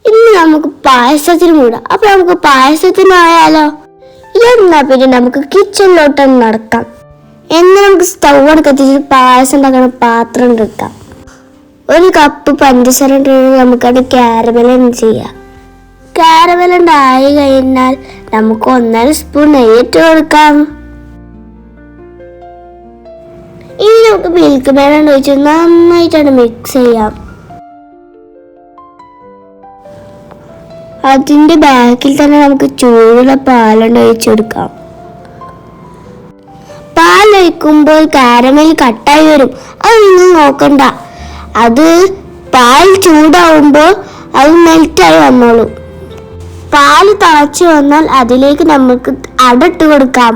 ഇന്ന് നമുക്ക് പായസത്തിന് മൂടാം. അപ്പൊ നമുക്ക് പായസത്തിനായാലോ? എന്നാ പിന്നെ നമുക്ക് കിച്ചണിലോട്ട് നടക്കാം. എന്നാൽ നമുക്ക് സ്റ്റൗ കത്തിച്ച് പായസം ഉണ്ടാക്കുന്ന പാത്രം എടുക്കാം. 1 കപ്പ് പഞ്ചസാര നമുക്കത് കാരമൽ ചെയ്യാം. കാരമൽ ആയി കഴിഞ്ഞാൽ നമുക്ക് 1.5 സ്പൂൺ നെയ്യിട്ട് കൊടുക്കാം. ഇനി നമുക്ക് മിൽക്ക് മേഡ് ഒഴിച്ച് നന്നായിട്ടാണ് മിക്സ് ചെയ്യാം. അതിന്റെ ബാക്കിൽ തന്നെ നമുക്ക് ചൂടുള്ള പാലുണ്ട് ഒഴിച്ചു കൊടുക്കാം. പാലൊഴിക്കുമ്പോൾ കാരമൽ കട്ടായി വരും. അതൊന്നും നോക്കണ്ട. അത് പാൽ ചൂടാവുമ്പോൾ അത് മെൽറ്റായി വന്നോളൂ. പാല് തിളച്ചു വന്നാൽ അതിലേക്ക് നമുക്ക് അടട്ട് കൊടുക്കാം.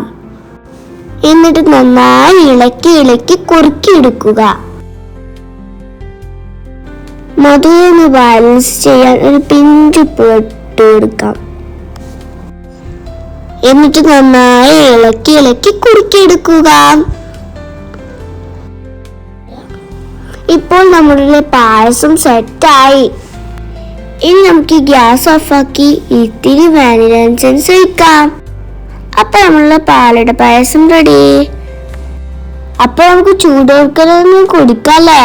എന്നിട്ട് നന്നായി ഇളക്കി കുറുക്കിയെടുക്കുക. മധുരൊന്ന് ബാലൻസ് ചെയ്യാൻ ഒരു പിഞ്ചുപ്പ് ഇട്ട് കൊടുക്കാം. എന്നിട്ട് നന്നായി ഇളക്കി കുറുക്കിയെടുക്കുക. ഇപ്പോൾ നമ്മുടെ പായസം സെറ്റായി. ഇനി നമുക്ക് ഗ്യാസ് ഓഫാക്കി ഇത്തിരി വാനില എസൻസ് ഒഴിക്കാം. അപ്പൊ നമ്മളുടെ പാലട പായസം റെഡി. അപ്പൊ നമുക്ക് ചൂടോർക്കലൊന്നും കുടിക്കാല്ലേ?